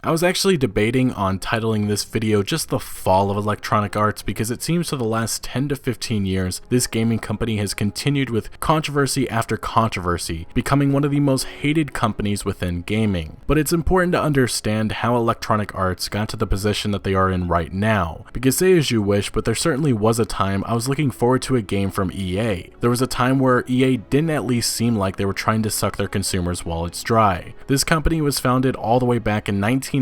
I was actually debating on titling this video just the fall of Electronic Arts because it seems for the last 10 to 15 years, this gaming company has continued with controversy after controversy, becoming one of the most hated companies within gaming. But it's important to understand how Electronic Arts got to the position that they are in right now, because say as you wish, but there certainly was a time I was looking forward to a game from EA. There was a time where EA didn't at least seem like they were trying to suck their consumers' wallets dry. This company was founded all the way back in 1982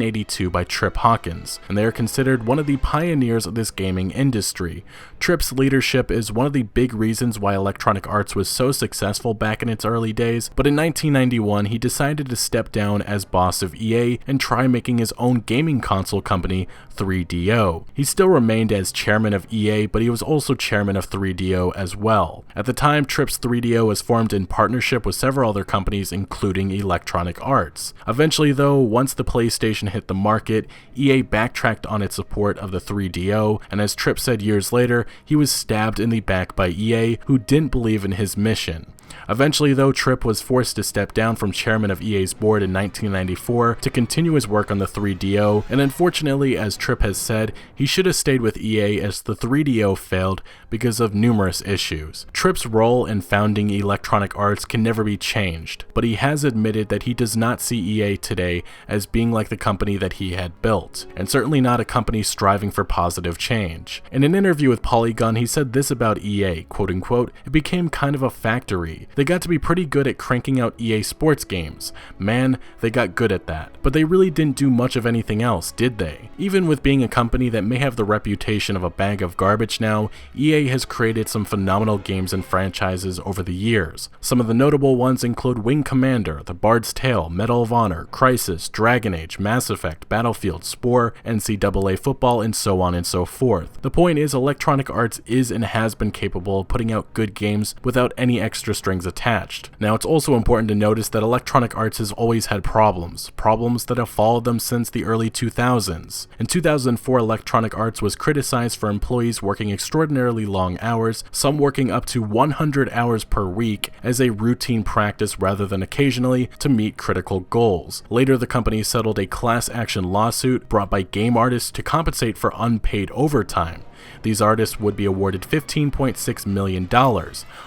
by Trip Hawkins, and they are considered one of the pioneers of this gaming industry. Trip's leadership is one of the big reasons why Electronic Arts was so successful back in its early days, but in 1991 he decided to step down as boss of EA and try making his own gaming console company, 3DO. He still remained as chairman of EA, but he was also chairman of 3DO as well. At the time, Trip's 3DO was formed in partnership with several other companies, including Electronic Arts. Eventually though, once the PlayStation hit the market, EA backtracked on its support of the 3DO, and as Tripp said years later, he was stabbed in the back by EA, who didn't believe in his mission. Eventually though, Tripp was forced to step down from chairman of EA's board in 1994 to continue his work on the 3DO, and unfortunately, as Tripp has said, he should have stayed with EA as the 3DO failed because of numerous issues. Tripp's role in founding Electronic Arts can never be changed, but he has admitted that he does not see EA today as being like the company that he had built, and certainly not a company striving for positive change. In an interview with Polygon, he said this about EA, quote unquote, "It became kind of a factory. They got to be pretty good at cranking out EA sports games. Man, they got good at that. But they really didn't do much of anything else, did they? Even with being a company that may have the reputation of a bag of garbage now, EA has created some phenomenal games and franchises over the years. Some of the notable ones include Wing Commander, The Bard's Tale, Medal of Honor, Crysis, Dragon Age, Mass Effect, Battlefield, Spore, NCAA football, and so on and so forth. The point is, Electronic Arts is and has been capable of putting out good games without any extra strings attached. Now, it's also important to notice that Electronic Arts has always had problems that have followed them since the early 2000s. In 2004, Electronic Arts was criticized for employees working extraordinarily long hours, some working up to 100 hours per week as a routine practice rather than occasionally to meet critical goals. Later, the company settled a class action lawsuit brought by game artists to compensate for unpaid overtime. These artists would be awarded $15.6 million.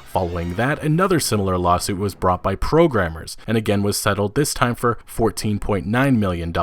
Following that, another similar lawsuit was brought by programmers, and again was settled, this time for $14.9 million.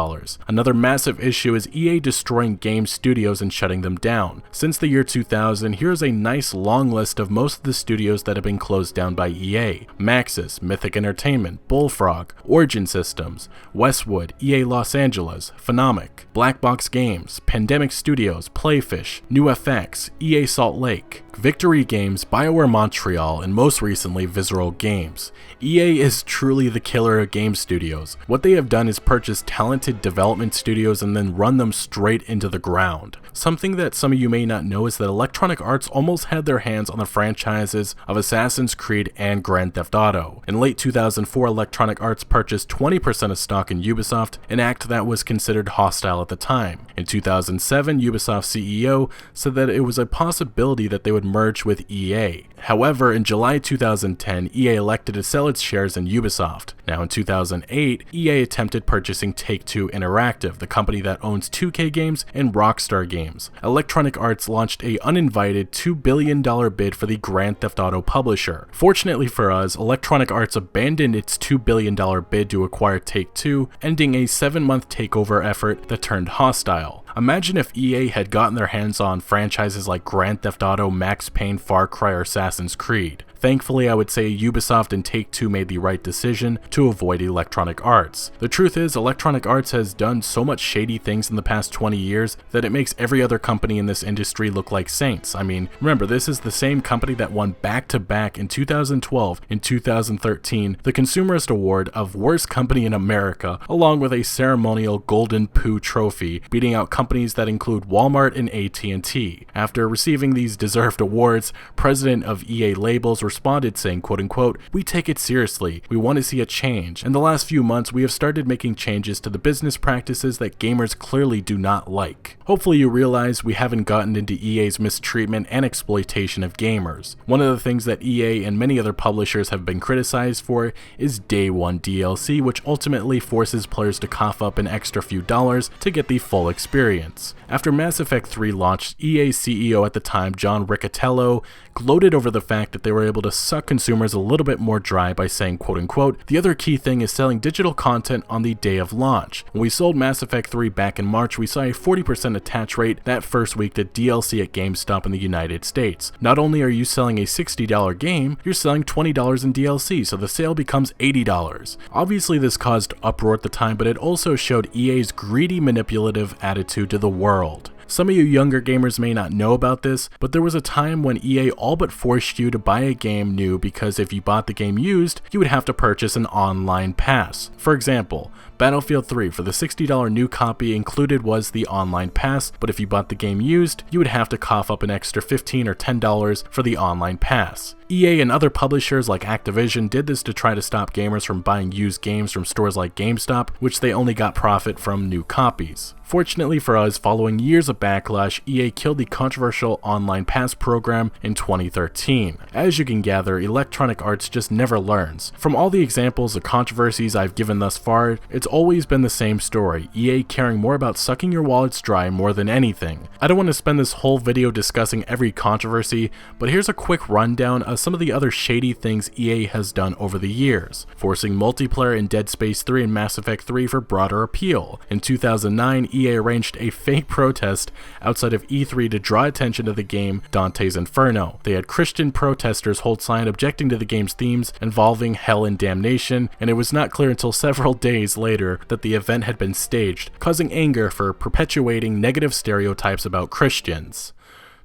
Another massive issue is EA destroying game studios and shutting them down. Since the year 2000, here's a nice long list of most of the studios that have been closed down by EA. Maxis, Mythic Entertainment, Bullfrog, Origin Systems, Westwood, EA Los Angeles, Phenomic, Black Box Games, Pandemic Studios, Playfish, NewFX, EA Salt Lake, Victory Games, BioWare Montreal, and most recently Visceral Games. EA is truly the killer of game studios. What they have done is purchase talented development studios and then run them straight into the ground. Something that some of you may not know is that Electronic Arts almost had their hands on the franchises of Assassin's Creed and Grand Theft Auto. In late 2004, Electronic Arts purchased 20% of stock in Ubisoft, an act that was considered hostile at the time. In 2007, Ubisoft CEO said that it was a possibility that they would merge with EA. However, in July 2010, EA elected to sell its shares in Ubisoft. Now in 2008, EA attempted purchasing Take-Two Interactive, the company that owns 2K Games and Rockstar Games. Electronic Arts launched an uninvited $2 billion bid for the Grand Theft Auto publisher. Fortunately for us, Electronic Arts abandoned its $2 billion bid to acquire Take-Two, ending a 7-month takeover effort that turned hostile. Imagine if EA had gotten their hands on franchises like Grand Theft Auto, Max Payne, Far Cry, or Assassin's Creed. Thankfully, I would say Ubisoft and Take-Two made the right decision to avoid Electronic Arts. The truth is, Electronic Arts has done so much shady things in the past 20 years that it makes every other company in this industry look like saints. I mean, remember, this is the same company that won back-to-back in 2012 and 2013 the Consumerist Award of Worst Company in America, along with a ceremonial Golden Poo trophy, beating out companies that include Walmart and AT&T. After receiving these deserved awards, president of EA Labels were responded saying, quote unquote, "We take it seriously. We want to see a change. In the last few months, we have started making changes to the business practices that gamers clearly do not like. Hopefully you realize we haven't gotten into EA's mistreatment and exploitation of gamers. One of the things that EA and many other publishers have been criticized for is Day 1 DLC, which ultimately forces players to cough up an extra few dollars to get the full experience." After Mass Effect 3 launched, EA's CEO at the time, John Riccitiello, gloated over the fact that they were able to suck consumers a little bit more dry by saying, quote unquote, "The other key thing is selling digital content on the day of launch. When we sold Mass Effect 3 back in March, we saw a 40% attach rate that first week to DLC at GameStop in the United States. Not only are you selling a $60 game, you're selling $20 in DLC, so the sale becomes $80. Obviously this caused uproar at the time, but it also showed EA's greedy, manipulative attitude to the world. Some of you younger gamers may not know about this, but there was a time when EA all but forced you to buy a game new because if you bought the game used, you would have to purchase an online pass. For example, Battlefield 3, for the $60 new copy included was the online pass, but if you bought the game used, you would have to cough up an extra $15 or $10 for the online pass. EA and other publishers like Activision did this to try to stop gamers from buying used games from stores like GameStop, which they only got profit from new copies. Fortunately for us, following years of backlash, EA killed the controversial online pass program in 2013. As you can gather, Electronic Arts just never learns. From all the examples of controversies I've given thus far, it's always been the same story, EA caring more about sucking your wallets dry more than anything. I don't want to spend this whole video discussing every controversy, but here's a quick rundown of some of the other shady things EA has done over the years. Forcing multiplayer in Dead Space 3 and Mass Effect 3 for broader appeal. In 2009, EA arranged a fake protest outside of E3 to draw attention to the game Dante's Inferno. They had Christian protesters hold signs objecting to the game's themes involving hell and damnation, and it was not clear until several days later that the event had been staged, causing anger for perpetuating negative stereotypes about Christians.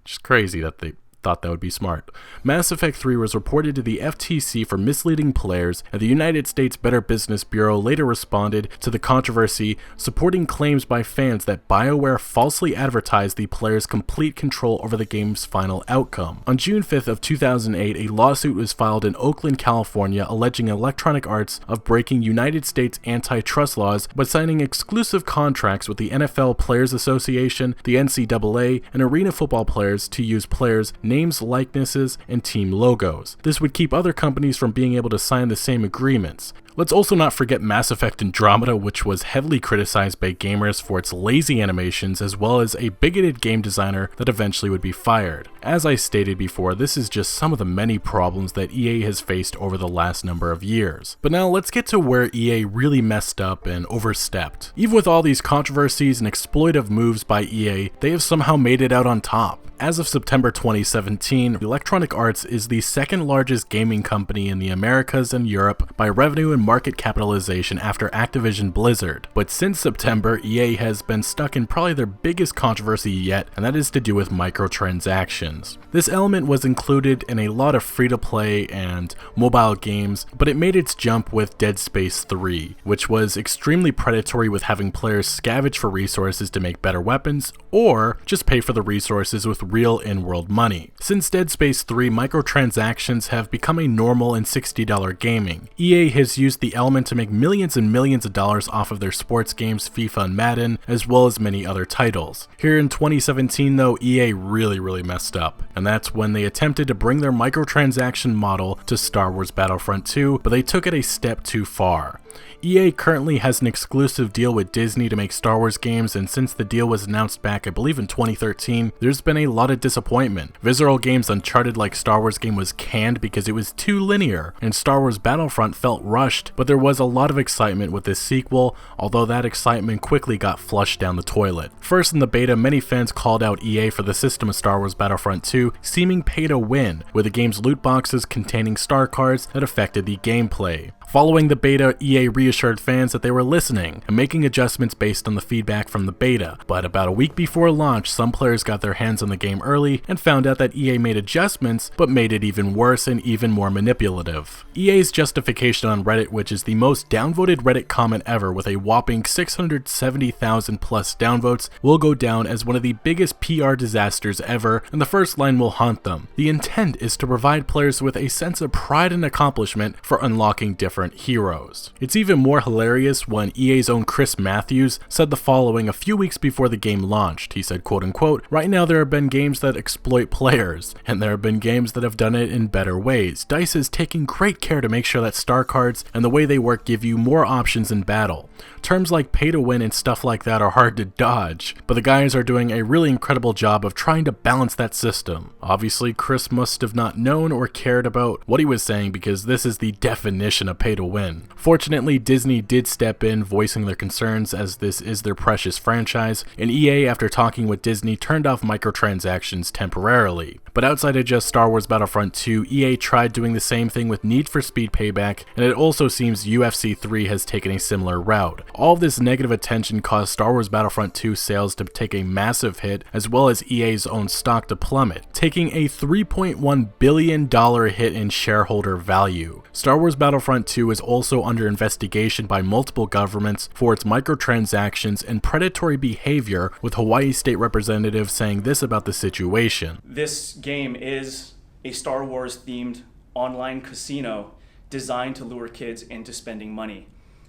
Just crazy that they thought that would be smart. Mass Effect 3 was reported to the FTC for misleading players, and the United States Better Business Bureau later responded to the controversy, supporting claims by fans that BioWare falsely advertised the player's complete control over the game's final outcome. On June 5th of 2008, a lawsuit was filed in Oakland, California, alleging Electronic Arts of breaking United States antitrust laws by signing exclusive contracts with the NFL Players Association, the NCAA, and arena football players to use players' names, likenesses, and team logos. This would keep other companies from being able to sign the same agreements. Let's also not forget Mass Effect Andromeda, which was heavily criticized by gamers for its lazy animations as well as a bigoted game designer that eventually would be fired. As I stated before, this is just some of the many problems that EA has faced over the last number of years. But now let's get to where EA really messed up and overstepped. Even with all these controversies and exploitive moves by EA, they have somehow made it out on top. As of September 2017, Electronic Arts is the second largest gaming company in the Americas and Europe by revenue and market capitalization after Activision Blizzard. But since September, EA has been stuck in probably their biggest controversy yet, and that is to do with microtransactions. This element was included in a lot of free-to-play and mobile games, but it made its jump with Dead Space 3, which was extremely predatory with having players scavenge for resources to make better weapons, or just pay for the resources with real in-world money. Since Dead Space 3, microtransactions have become a normal in $60 gaming. EA has used the element to make millions and millions of dollars off of their sports games FIFA and Madden, as well as many other titles. Here in 2017 though, EA really messed up, and that's when they attempted to bring their microtransaction model to Star Wars Battlefront 2, but they took it a step too far. EA currently has an exclusive deal with Disney to make Star Wars games, and since the deal was announced back, I believe in 2013, there's been a lot of disappointment. Visceral Games' Uncharted-like Star Wars game was canned because it was too linear, and Star Wars Battlefront felt rushed, but there was a lot of excitement with this sequel, although that excitement quickly got flushed down the toilet. First in the beta, many fans called out EA for the system of Star Wars Battlefront 2 seeming pay to win, with the game's loot boxes containing star cards that affected the gameplay. Following the beta, EA reassured fans that they were listening and making adjustments based on the feedback from the beta, but about a week before launch, some players got their hands on the game early and found out that EA made adjustments, but made it even worse and even more manipulative. EA's justification on Reddit, which is the most downvoted Reddit comment ever with a whopping 670,000 plus downvotes, will go down as one of the biggest PR disasters ever, and the first line will haunt them. The intent is to provide players with a sense of pride and accomplishment for unlocking different heroes. It's even more hilarious when EA's own Chris Matthews said the following a few weeks before the game launched. He said, quote unquote, "Right now there have been games that exploit players, and there have been games that have done it in better ways. DICE is taking great care to make sure that star cards and the way they work give you more options in battle. Terms like pay to win and stuff like that are hard to dodge, but the guys are doing a really incredible job of trying to balance that system." Obviously, Chris must have not known or cared about what he was saying, because this is the definition of pay to win. Fortunately, Disney did step in, voicing their concerns as this is their precious franchise, and EA, after talking with Disney, turned off microtransactions temporarily. But outside of just Star Wars Battlefront 2, EA tried doing the same thing with Need for Speed Payback, and it also seems UFC 3 has taken a similar route. All of this negative attention caused Star Wars Battlefront 2 sales to take a massive hit, as well as EA's own stock to plummet, taking a $3.1 billion hit in shareholder value. Star Wars Battlefront 2 is also under investigation by multiple governments for its microtransactions and predatory behavior, with Hawaii State Representatives saying this about the situation. "This game is a Star Wars themed online casino designed to lure kids into spending money.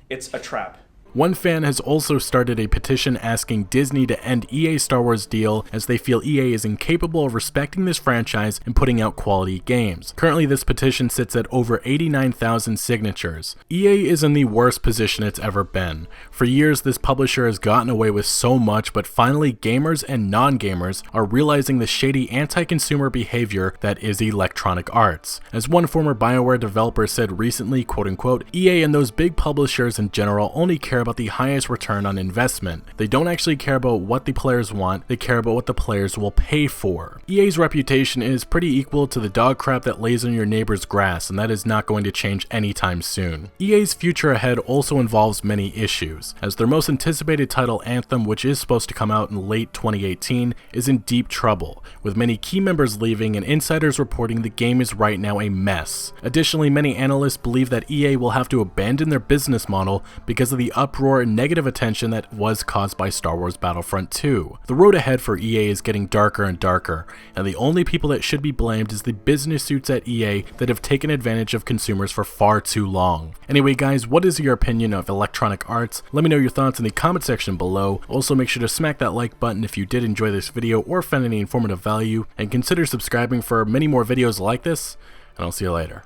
It's a trap." One fan has also started a petition asking Disney to end EA's Star Wars deal, as they feel EA is incapable of respecting this franchise and putting out quality games. Currently, this petition sits at over 89,000 signatures. EA is in the worst position it's ever been. For years, this publisher has gotten away with so much, but finally gamers and non-gamers are realizing the shady anti-consumer behavior that is Electronic Arts. As one former BioWare developer said recently, quote unquote, "EA and those big publishers in general only care about the highest return on investment. They don't actually care about what the players want, they care about what the players will pay for." EA's reputation is pretty equal to the dog crap that lays on your neighbor's grass, and that is not going to change anytime soon. EA's future ahead also involves many issues, as their most anticipated title, Anthem, which is supposed to come out in late 2018, is in deep trouble, with many key members leaving and insiders reporting the game is right now a mess. Additionally, many analysts believe that EA will have to abandon their business model because of the uproar and negative attention that was caused by Star Wars Battlefront 2. The road ahead for EA is getting darker and darker, and the only people that should be blamed is the business suits at EA that have taken advantage of consumers for far too long. Anyway guys, what is your opinion of Electronic Arts? Let me know your thoughts in the comment section below. Also make sure to smack that like button if you did enjoy this video or found any informative value, and consider subscribing for many more videos like this, and I'll see you later.